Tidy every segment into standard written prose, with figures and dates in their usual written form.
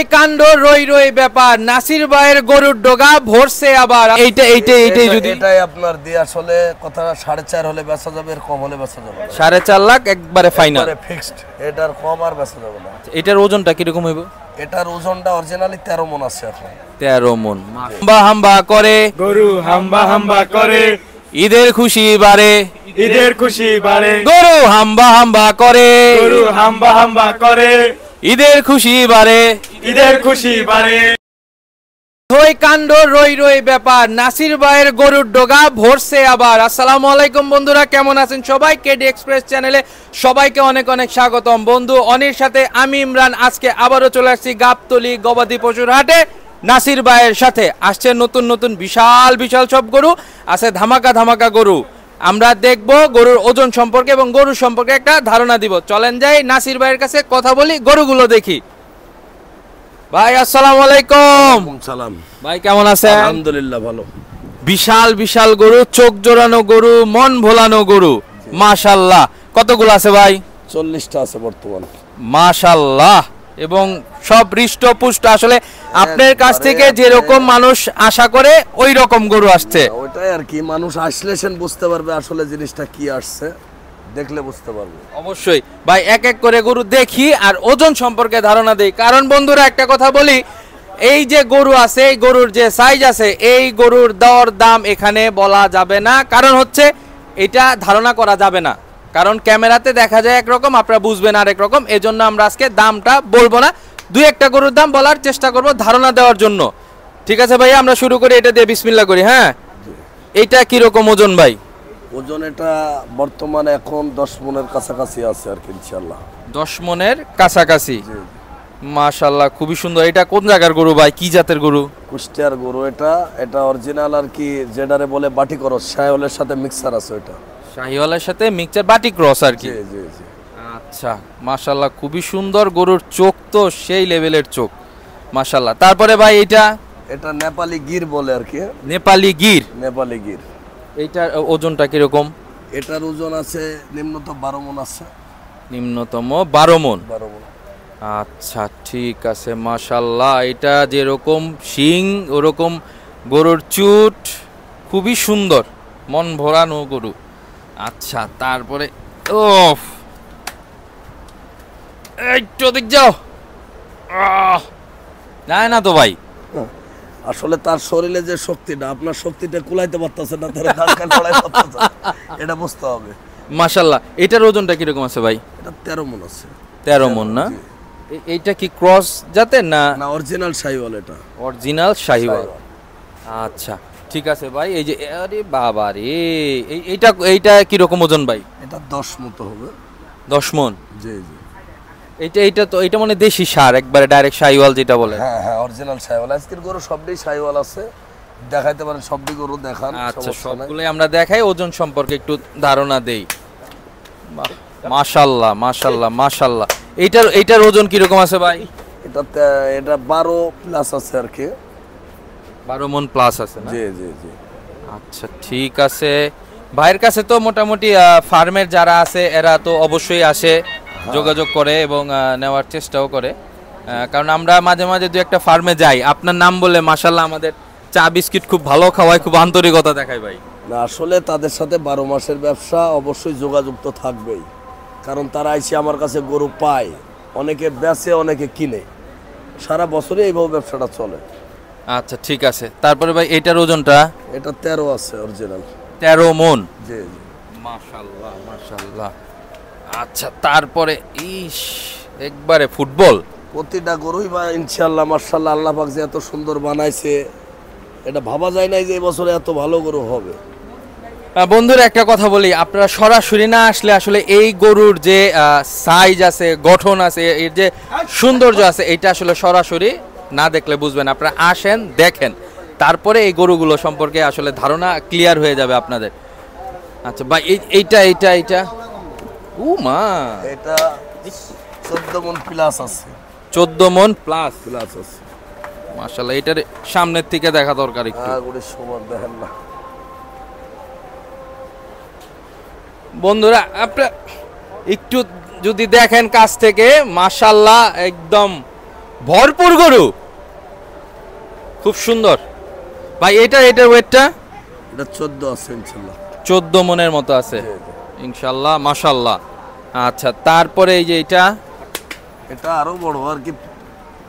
থই কাণ্ড রই রই ব্যাপার নাসির ভাইয়ের গরুর ডগা ভরছে আবার এইটাই যদি এটাই আপনার দিয়ে আসলে কথা 4.5 হলে বেচা যাবে, এর কম হলে বেচা যাবে না। 4.5 লাখ একবারে ফাইনাল, একবারে ফিক্সড। এটার কম আর বেচা যাবে না। এটার ওজনটা কি রকম হইব? এটার ওজনটা অরিজিনালি 13 মণ আছে এখন। 13 মণ। হাম্বা হাম্বা করে গরু হাম্বা হাম্বা করে, ঈদের খুশি বারে ঈদের খুশি বাড়ে। গরু হাম্বা হাম্বা করে, গরু হাম্বা হাম্বা করে, ঈদের খুশি বারে ঈদের খুশি বাড়ে। থই কাণ্ড রই রই ব্যাপার নাসির ভাইয়ের গরুর ডগা ভরছে আবার। আসসালামু আলাইকুম বন্ধুরা, কেমন আছেন সবাই? কেডি এক্সপ্রেস চ্যানেলে সবাইকে অনেক অনেক স্বাগতম। বন্ধু অনির সাথে আমি ইমরান আজকে আবারও চলে আসছি গাবতলী গবাদি পশুর হাটে। নাসির ভাইয়ের সাথে আসছে নতুন নতুন বিশাল বিশাল সব গরু আছে, ধামাকা ধামাকা গরু। আমরা দেখব গরুর ওজন সম্পর্কে এবং গরুর সম্পর্কে একটা ধারণা দিব। চলেন যাই নাসির ভাইয়ের কাছে, কথা বলি, গরুগুলো দেখি। ভাই আসসালামু আলাইকুম। সালাম ভাই কেমন আছেন? আলহামদুলিল্লাহ ভালো। বিশাল বিশাল গরু, চোখ জোড়ানো গরু, মন ভোলানো গরু, মাশাআল্লাহ। কতগুলো আছে ভাই? 40টা আছে বর্তমান। মাশাআল্লাহ। এবং সব হৃষ্টপুষ্ট। আসলে আপনার কাছ থেকে যেরকম মানুষ আশা করে ওই রকম গরু আসছে। ওইটাই আর কি, মানুষ আসলে সেন বুঝতে পারবে আসলে জিনিসটা কি আসছে, দেখলে বুঝতে পারবে। অবশ্যই ভাই, এক এক করে গরু দেখি আর ওজন সম্পর্কে ধারণা দেই। কারণ বন্ধুরা একটা কথা বলি, এই যে গরু আছে, এই গরুর যে সাইজ আছে, এই গরুর দর দাম এখানে বলা যাবে না। কারণ হচ্ছে এটা ধারণা করা যাবে না, কারণ ক্যামেরাতে দেখা যায় একরকম, আপনারা বুঝবেন আরেক রকম। এজন্য আমরা আজকে দামটা বলবো না, দুই একটা গরুর দাম বলার চেষ্টা করব ধারণা দেওয়ার জন্য। ঠিক আছে ভাই, আমরা শুরু করি, এটা দিয়ে বিসমিল্লাহ করি। হ্যাঁ, এইটা কি রকম ওজন ভাই? ওজন এটা বর্তমানে এখন 10 মণের কাছাকাছি আছে আর কি, ইনশাআল্লাহ 10 মণের কাছাকাছি। মাশাআল্লাহ, খুবই সুন্দর। এটা কোন জায়গার গরু ভাই, কি জাতের গরু? কুষ্টিয়ার গরু এটা। এটা অরিজিনাল আর কি, যেটারে বলে বাটি করস, শাহিওয়ালের সাথে মিক্সার আছে ওটা। শাহিওয়ালের সাথে মিক্সচার, বাটি ক্রস আর কি। জি জি জি। আচ্ছা, মাশাআল্লাহ, খুবই সুন্দর। গরুর চোখ তো সেই লেভেলের চোখ, মাশাআল্লাহ। তারপরে ভাই এটা? এটা নেপালি গির বলে আর কি। নেপালি গির। নেপালি গির। এইটার ওজনটা কিরকম? এটার ওজন আছে নিম্নতম 12 মণ আছে। নিম্নতম 12 মণ। 12 মণ। আচ্ছা ঠিক আছে, মাশাআল্লাহ। এটা যেরকম শিং ওরকম গরুর চুট, খুবই সুন্দর, মন ভরানো গরু। আচ্ছা, তারপরে ওফ, একটু দিক যাও। যায় না তো ভাই। আসলে তার শরীরে যে শক্তিটা, আপনার শক্তিটা কুলাইতে পারতেছে না, তার ধাক্কা লড়াই করতেছে, এটা বুঝতে হবে। মাশাআল্লাহ। এটার ওজনটা কিরকম আছে ভাই? এটা 13 মণ আছে। 13 মণ না? এইটা কি ক্রস জাতের না? না, অরিজিনাল শাহিওয়াল এটা। অরিজিনাল শাহিওয়াল। আচ্ছা ঠিক আছে ভাই। এই যে, আরে বাবা রে, এইটা কি রকম ওজন ভাই? এটা 10 মতো হবে। 10 মণ। জি জি। এইটা মানে দেশি সার, একবারে ডাইরেক্ট শাহিওয়াল যেটা বলে। হ্যাঁ হ্যাঁ, অরিজিনাল শাহিওয়াল। আজকের গরু সবটাই শাহিওয়াল আছে, দেখাইতে পারেন সবটি গরু দেখান। আচ্ছা, সবগুলোই আমরা দেখাই, ওজন সম্পর্কে একটু ধারণা দেই। মাশাআল্লাহ মাশাআল্লাহ মাশাআল্লাহ। এইটার ওজন কি রকম আছে ভাই? এটা 12 প্লাস আছে আর কি। 12 মণ প্লাস আছে না? জি জি জি। আচ্ছা ঠিক আছে। ভাইয়ের কাছে তো মোটামুটি ফার্মের যারা আছে এরা তো অবশ্যই আসে, যোগাযোগ করে এবং নেওয়ার চেষ্টাও করে। কারণ আমরা মাঝে মাঝে দু একটা ফার্মে যাই, আপনার নাম বলে মাশাআল্লাহ আমাদের চা বিস্কিট খুব ভালো খাওয়ায়, খুব আন্তরিকতা দেখায় ভাই। না, আসলে তাদের সাথে 12 মাসের ব্যবসা, অবশ্যই যোগাযোগ তো থাকবেই, কারণ তারা এসে আমার কাছে গরু পায়, অনেকে বেচে অনেকে কিনে, সারা বছরই এইভাবে ব্যবসাটা চলে। আচ্ছা ঠিক আছে। তারপরে ভাই এটার ওজনটা? এটা 13 আছে অরিজিনাল। 13 মণ। জি জি। মাশাআল্লাহ মাশাআল্লাহ। আচ্ছা তারপরে ইস, একবারে ফুটবল। প্রতিটা গরুই বা ইনশাআল্লাহ মাশাআল্লাহ, আল্লাহ পাক যে এত সুন্দর বানাইছে, এটা ভাবা যায় নাই যে এই বছরে এত ভালো গরু হবে। বন্ধুরা একটা কথা বলি, আপনারা সরাসরি না আসলে আসলে এই গরুর যে সাইজ আছে, গঠন আছে, এর যে সৌন্দর্য আছে, এটা আসলে সরাসরি না দেখলে বুঝবেন। আপনারা আসেন, দেখেন, তারপরে এই গরুগুলো সম্পর্কে আসলে ধারণা ক্লিয়ার হয়ে যাবে আপনাদের। আচ্ছা ভাই, এইটা ও মা, এটা 14 মণ প্লাস আছে। 14 মণ প্লাস আছে মাশাআল্লাহ। এটার সামনের থেকে দেখা দরকার একটু। গরুর সমান দেখেন না বন্ধুরা, আপনারা একটু যদি দেখেন কাছ থেকে, মাশাআল্লাহ একদম ভরপুর গরু, খুব সুন্দর ভাই। এটার ওয়েটটা এটা 14 আছে ইনশাআল্লাহ, 14 মনের মতো আছে ইনশাআল্লাহ, মাশাআল্লাহ। আচ্ছা, তারপরে এই যে এটা আরো বড় আর কি,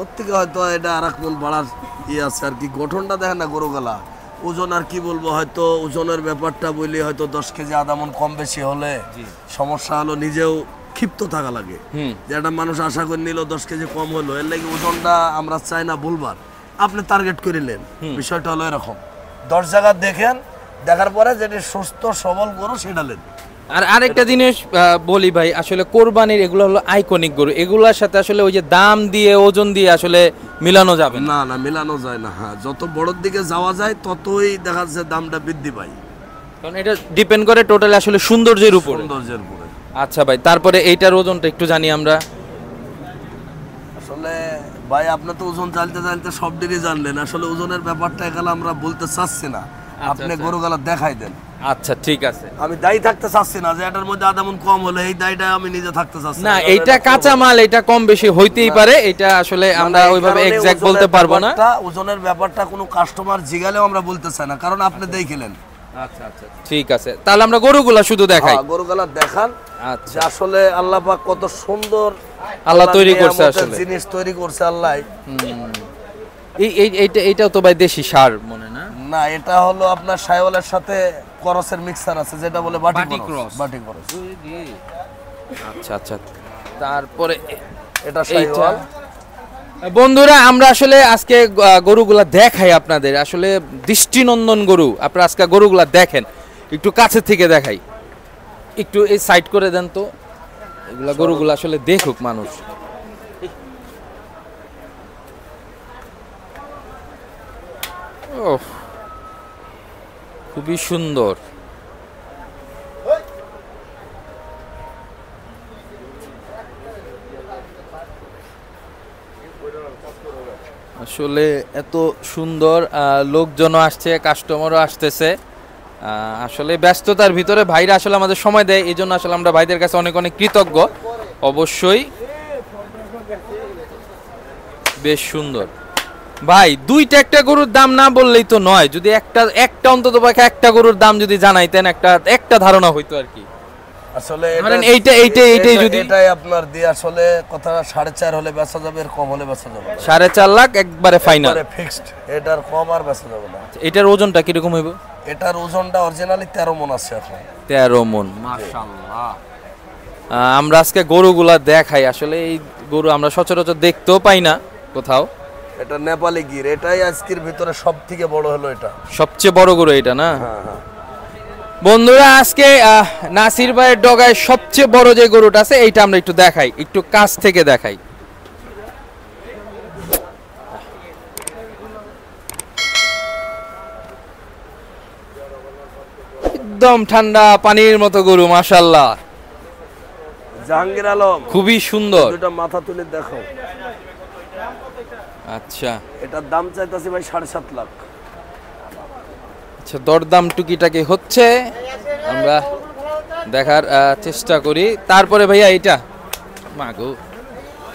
ওর থেকে হয়তো এটা আর এক মন বাড়ার আছে আর কি। গঠনটা দেখেন না গরুগুলা, ওজন আর কি বলবো, হয়তো ওজনের ব্যাপারটা বলি হয়তো 10 কেজি আধা মন কম বেশি হলে সমস্যা হলো, নিজেও ক্ষিপ্ত থাকা লাগে যে একটা মানুষ আশা করে নিল 10 কেজি কম হলো, এর লাগে ওজনটা আমরা চাই না ভুলবার, আপনি টার্গেট করে নেন। বিষয়টা হলো এরকম, 10 জায়গা দেখেন, দেখার পরে যেটা সুস্থ সবল গরু সেটা নেন। আর আরেকটা জিনিস বলি ভাই, আসলে কোরবানির এগুলো হলো আইকনিক গরু, এগুলোর সাথে আসলে ওই যে দাম দিয়ে ওজন দিয়ে আসলে মিলানো যাবে না, না মিলানো যায় না। হ্যাঁ, যত বড়র দিকে যাওয়া যায় ততই দেখা যাচ্ছে দামটা বৃদ্ধি পায়, কারণ এটা ডিপেন্ড করে টোটালি আসলে সৌন্দর্যের উপর। সৌন্দর্যের উপরে। আচ্ছা ভাই, তারপরে এইটার ওজনটা একটু জানি আমরা। আসলে ভাই আপনি তো ওজন চালতে সব দিনই জানলেন, আসলে ওজনের ব্যাপারটা এখানে আমরা বলতে চাচ্ছি না, আপনি গরুগুলা দেখাই দেন। আচ্ছা ঠিক আছে, আমি দায়ী থাকতে চাচ্ছি না যে এটার মধ্যে আধা মন কম হলে, এই দায়টা আমি নিজে থাকতে চাচ্ছি না। এইটা কাঁচা মাল, এটা কম বেশি হইতেই পারে, এটা আসলে আমরা ওইভাবে এক্সাক্ট বলতে পারবো না। ওজনের ব্যাপারটা কোনো কাস্টমার জিগালেও আমরা বলতে চাই না, কারণ আপনি দেখিলেন। আচ্ছা আচ্ছা ঠিক আছে, তাহলে আমরা গরুগুলা শুধু দেখাই। গরুগুলা দেখান। আচ্ছা, আসলে আল্লাহ পাক কত সুন্দর আল্লাহ তৈরি করছে, আসলে জিনিস তৈরি করছে আল্লাহ। এইটাও তো ভাই দেশি সার মনে না? না, এটা হলো আপনার শাইওয়ালের সাথে করসের মিক্সার আছে, যেটা বলে বাটি ক্রস। আচ্ছা আচ্ছা, তারপরে এটা শাইওয়াল। বন্ধুরা আমরা আসলে আজকে গরুগুলা দেখাই আপনাদের, আসলে দৃষ্টিনন্দন গরু। আপনারা আজকে গরুগুলা দেখেন, একটু কাছে থেকে দেখাই, একটু এই সাইড করে দেন তো, এগুলা গরুগুলা আসলে দেখুক মানুষ। ওহ, খুবই সুন্দর। আসলে এত সুন্দর, লোকজনও আসছে, কাস্টমারও আসতেছে। আসলে ব্যস্ততার ভিতরে ভাইরা আসলে আমাদের সময় দেয়, এই জন্য আসলে আমরা ভাইদের কাছে অনেক অনেক কৃতজ্ঞ। অবশ্যই বেশ সুন্দর ভাই। দুইটা একটা গরুর দাম না বললেই তো নয়, যদি একটা অন্তত পক্ষে একটা গরুর দাম যদি জানাইতেন, একটা ধারণা হইতো আর কি। আসলে এইটাই যদি এটাই আপনার দিয়ে আসলে কথা 4.5 হলে বেচা যাবে, এর কম হলে বেচা যাবে না। 4.5 লাখ একবারে ফাইনাল, একবারে ফিক্সড, এটার কম আর বেচা যাবে না। এটার ওজনটা কি রকম হইব? এটার ওজনটা অরিজিনালি 13 মণ আছে এখন। 13 মণ, মাশাআল্লাহ। আমরা আজকে গরুগুলা দেখাই, আসলে এই গরু আমরা সচরাচর দেখতেও পাই না কোথাও। এটা নেপালি গির, এটাই আজকের ভিতরে সবথেকে বড় হলো, এটা সবচেয়ে বড় গরু এটা না? হ্যাঁ হ্যাঁ। বন্ধুরা আজকে নাসির ভাইয়ের ডগায় সবচেয়ে বড় যে গরুটা আছে এইটা আমরা একটু দেখাই, একটু কাছ থেকে দেখাই। একদম ঠান্ডা পানির মতো গরু, মাশাআল্লাহ। জাহাঙ্গীর আলম, খুবই সুন্দর। দুটো মাথা তুলে দেখো। আচ্ছা, এটার দাম চাইতাছি ভাই 7.5 লাখ। আচ্ছা, দরদাম টুকিটাকি হচ্ছে, আমরা দেখার চেষ্টা করি। তারপরে ভাইয়া এইটা মাগো,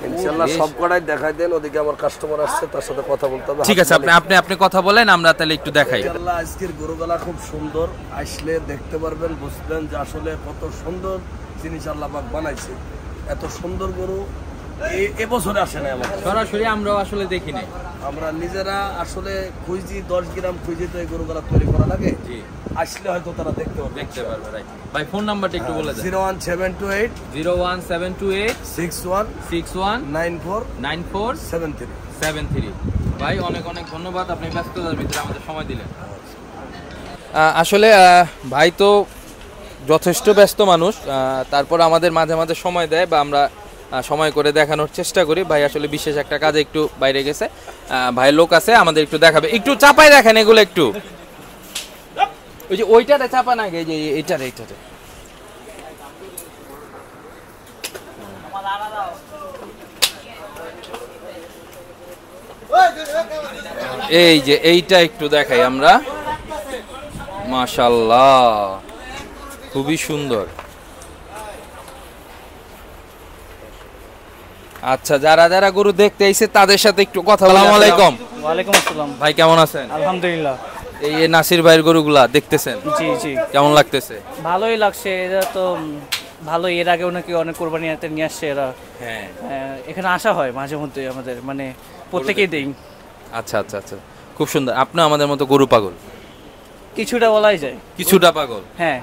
ইনশাআল্লাহ সব কটাই দেখাই দেন, ওদিকে আমার কাস্টমার আসছে, তার সাথে কথা বলতে হবে। ঠিক আছে, আপনি কথা বলেন, আমরা তাহলে একটু দেখাই। ইনশাআল্লাহ আজকের গরুগুলা খুব সুন্দর, আসলে দেখতে পারবেন, বুঝবেন যে আসলে কত সুন্দর জিনিস আল্লাহ পাক বানাইছে। এত সুন্দর গরু এবছরে আসে না আমাদের, সরাসরি আমরাও আসলে দেখি নাই। আমরা নিজেরা আসলে খুঁজি, 10 গ্রাম খুঁজি তো এই গরুগুলা তৈরি করা লাগে। আসলে হয়তো তারা দেখতে পারবে। রাইট ভাই, ফোন নাম্বারটা একটু বলে দেন। 01728 01728 61 61 94 94 73 73। ভাই অনেক অনেক ধন্যবাদ, আপনি ব্যস্ততার ভিতরে আমাদের সময় দিলেন। আসলে ভাই তো যথেষ্ট ব্যস্ত মানুষ, তারপর আমাদের মাঝে মাঝে সময় দেয়, বা আমরা সময় করে দেখানোর চেষ্টা করি। ভাই আসলে বিশেষ একটা কাজে একটু বাইরে গেছে, ভাই লোক আছে আমাদের একটু দেখাবে, একটু চাপাই দেখেন এগুলো একটু। ওই যে ওইটাতে চাপা না, এই যে এইটারে এই যে এইটা একটু দেখাই আমরা। মাশাআল্লাহ, খুবই সুন্দর। আচ্ছা, যারা যারা গরু দেখতে আইছে তাদের সাথে একটু কথা বলি। আসসালামু আলাইকুম। ওয়ালাইকুম আসসালাম। ভাই কেমন আছেন? আলহামদুলিল্লাহ। এই যে নাসির ভাইয়ের গরুগুলা দেখতেছেন, জি জি, কেমন লাগতেছে? ভালোই লাগছে। এরা তো ভালো, এর আগেও নাকি অনেক কোরবানি হাতে নিয়ে আসছে এরা। হ্যাঁ। এখানে আসা হয় মাঝে মধ্যে, আমাদের মানে প্রত্যেকেই দেই। আচ্ছা আচ্ছা আচ্ছা, খুব সুন্দর। আপনি আমাদের মতো গরু পাগল? কিছুটা বলাই যায়। কিছুটা পাগল? হ্যাঁ।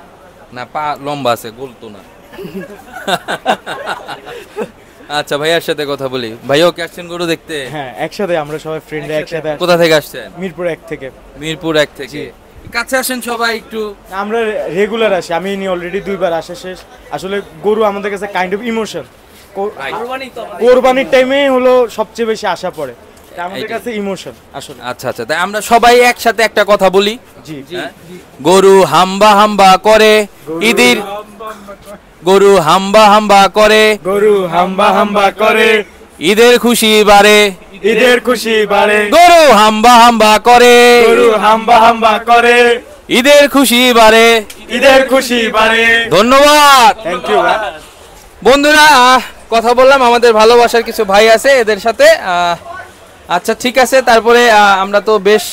না, পা লম্বা আছে, গোল তো না। আচ্ছা, ভাইয়ার সাথে কথা বলি। ভাইও কি আসছেন গরু দেখতে? হ্যাঁ, একসাথে আমরা সবাই ফ্রেন্ডরা একসাথে আসি। কোথা থেকে আসছেন? মিরপুর 1 থেকে। মিরপুর 1 থেকে। কাছে আসেন সবাই একটু। আমরা রেগুলার আসি, আমি নিয়ে অলরেডি 2 বার আসা শেষ। আসলে গরু আমাদের কাছে কাইন্ড অফ ইমোশন। কোরবানির টাইমে হলো সবচেয়ে বেশি আশা পড়ে, আমাদের কাছে ইমোশন আসলে। আচ্ছা আচ্ছা, তাই আমরা সবাই একসাথে একটা কথা বলি। জি, গরু হাম্বা হাম্বা করে ঈদের, গরু হাম্বা হাম্বা করে, গরু হাম্বা হাম্বা করে, ঈদের খুশি বাড়ে, ঈদের খুশি বাড়ে, গরু হাম্বা হাম্বা করে, গরু হাম্বা হাম্বা করে, ঈদের খুশি বাড়ে, ঈদের খুশি বাড়ে। ধন্যবাদ। Thank you. বন্ধুরা, কথা বললাম, আমাদের ভালোবাসার কিছু ভাই আছে এদের সাথে। আচ্ছা ঠিক আছে, তারপরে আমরা তো বেশ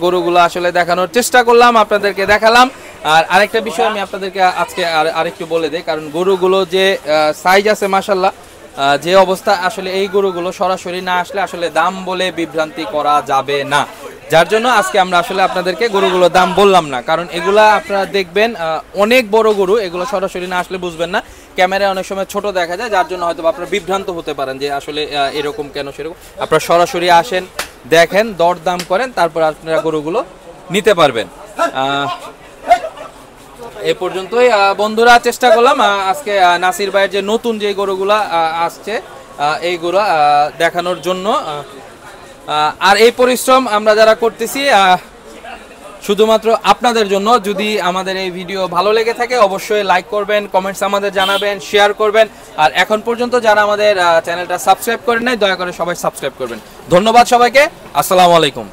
গরুগুলো আসলে দেখানোর চেষ্টা করলাম, আপনাদেরকে দেখালাম। আর আরেকটা বিষয় আমি আপনাদেরকে আজকে আরেকটু বলে দেই, কারণ গরুগুলো যে সাইজ আছে মাশাল্লাহ, যে অবস্থা, আসলে এই গরুগুলো সরাসরি না আসলে আসলে দাম বলে বিভ্রান্তি করা যাবে না। যার জন্য আজকে আমরা আসলে আপনাদেরকে গরুগুলোর দাম বললাম না, কারণ এগুলা আপনারা দেখবেন অনেক বড় গরু, এগুলো সরাসরি না আসলে বুঝবেন না। ক্যামেরায় অনেক সময় ছোট দেখা যায়, যার জন্য হয়তো আপনারা বিভ্রান্ত হতে পারেন যে আসলে এরকম কেন সেরকম। আপনারা সরাসরি আসেন, দেখেন, দরদাম করেন, তারপর আপনারা গরুগুলো নিতে পারবেন। এ পর্যন্তই বন্ধুরা, চেষ্টা করলাম আজকে নাসির ভাইয়ের যে নতুন যে গরুগুলা আসছে এইগুলো দেখানোর জন্য। আর এই পরিশ্রম আমরা যারা করতেছি শুধুমাত্র আপনাদের জন্য। যদি আমাদের এই ভিডিও ভালো লেগে থাকে অবশ্যই লাইক করবেন, কমেন্টস আমাদের জানাবেন, শেয়ার করবেন। আর এখন পর্যন্ত যারা আমাদের চ্যানেলটা সাবস্ক্রাইব করেন নাই, দয়া করে সবাই সাবস্ক্রাইব করবেন। ধন্যবাদ সবাইকে। আসসালামু আলাইকুম।